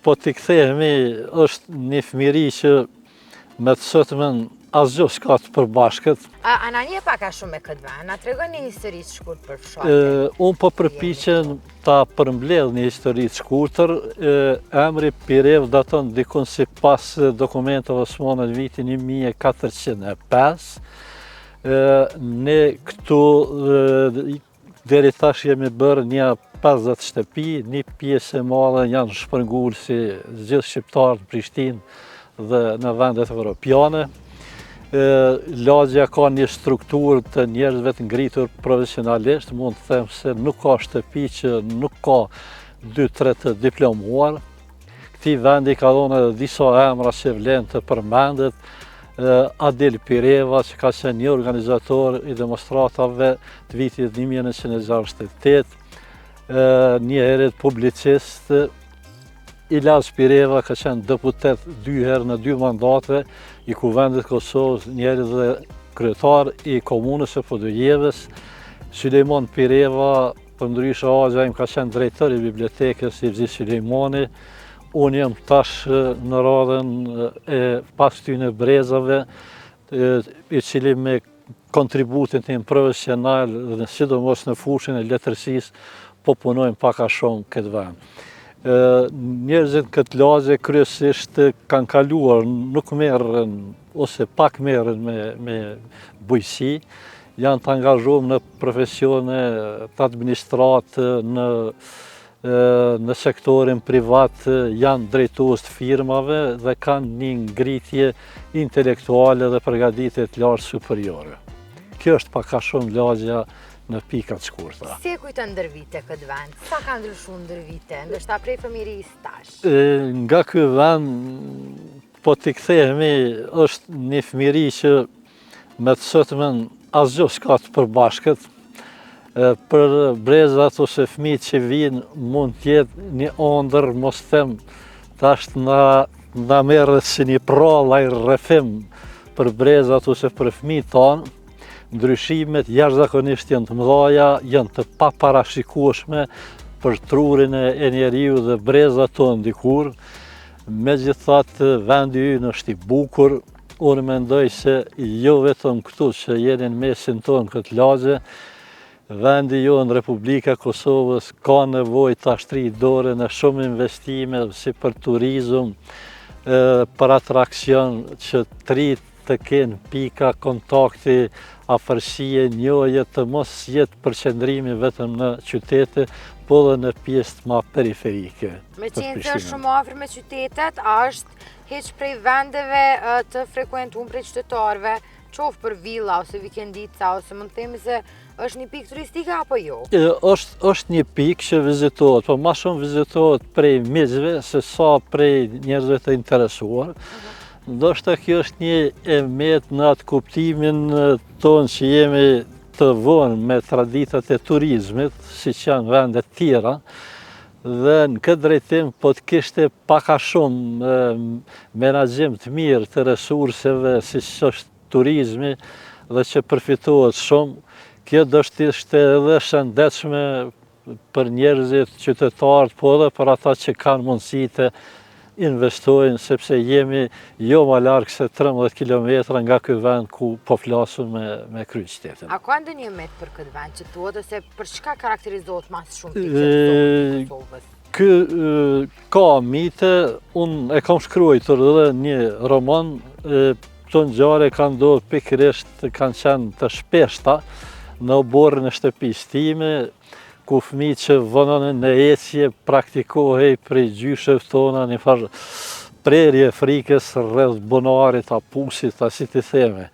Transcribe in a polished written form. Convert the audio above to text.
Po t'i kthehemi, është një fëmijëri që me të sotmen asgjë s'ka të përbashkët. A na një pak a shumë me këtë vend, na tregon një histori të shkurt për fshatin. Unë po përpiqem ta përmbledh një histori të shkurtër. Emri Pirev daton dikun sipas dokumentave osmane në vitin 1405. Ne këtu deri tash jemi bërë një 50 shtëpi, një pjesë e madhe janë shpërngulur si gjithë shqiptarët në Prishtinë dhe në vendet evropiane. Lagja ka një strukturë të njerëzve të ngritur profesionalisht, mund të them se nuk ka shtëpi që nuk ka 2-3 të diplomuar. Këtij vendi ka dhënë edhe disa emra që vlen të përmendet. Adil Pireva, që ka qenë një organizator i demonstratave të vitit 1968, një herët publicist. Ilaz Pireva ka qenë deputet 2 herë në 2 mandate i Kuvendit Kosovës, një herë dhe kryetar i komunës së Podujevës. Sulejman Pireva, përndryshe Agja im, ka qenë drejtori i bibliotekës i Zi Sulejmani. Unë jam tash në radhën e pas këtyne brezave, i cili me kontributin tim profesional dhe sidomos në fushën e letërsisë po punojmë pak a shumë këtë vend. Njerëzit këtë lagje kryesisht kanë kaluar, nuk merren ose pak merren me bujqësi, janë të angazhuar në profesione të administratë, në sektorin privat, janë drejtues të firmave dhe kanë një ngritje intelektuale dhe përgatitje të lartë superiore. Kjo është pak a shumë lagja në pikat shkurta. Si e kujton ndër vite këtë vend? Sa ka ndryshuar ndër vite? Ndoshta prej fëmijërisë tash? Nga ky vend, po t'i kthehemi, është një fëmijëri që me të sotmen asgjë s'ka të përbashkët. Për brezat ose fëmijët që vinë mund t'jetë një ëndër, mos them tash na merret si një prallë rrëfim për brezat ose për fëmijët tanë. Ndryshimet jashtëzakonisht janë të mëdha, janë të paparashikueshme për trurin e njeriu dhe brezat tonë dikur. Megjithatë, vendi ynë është i bukur. Unë mendoj se jo vetëm këtu që jeni në mesin tonë këtë lagje, vendi jonë, Republika Kosovës, ka nevojë ta shtrijë dorën në shumë investime si për turizëm, për atrakcion që të rritë të kenë pika kontakti, afërsie, njohje, të mos jetë përqendrimi vetëm në qytete, po dhe në pjesë më periferike. Me qenë se është shumë afër me qytetet, a është hiç prej vendeve të frekuentuar prej qytetarëve, qoftë për villa ose vikendica, ose mund të themi se është një pikë turistike apo jo? Është një pikë që vizitohet, po më shumë vizitohet prej miqve se sa prej njerëzve të interesuar. Ndoshta kjo është një emet në atë kuptimin tonë që jemi të vonë me traditat e turizmit, siç janë vendet tjera, dhe në këtë drejtim po të kishte pak a shumë menaxhim të mirë të resurseve siç është turizmi dhe që përfitohet shumë. Kjo do të ishte edhe shëndetshme për njerëzit, qytetarët, po edhe për ata që kanë mundësi të investojnë, sepse jemi jo më larg se 13 kilometra nga ky vend ku po flasim me kryeqytetin. A ka ndonjë met për këtë vend që thuhet ose për çka karakterizohet më shumë pikë e Kosovës? Ky ka mite, unë e kam shkruar edhe një roman, këto ngjarje kanë ndodhur pikërisht, kanë qenë të shpeshta në oborrin e shtëpisë time, ku fëmijët që vononin në ecje praktikohej prej gjysheve tona një farë prerje frikës rreth bunarit, a pusit, a si t'i theme.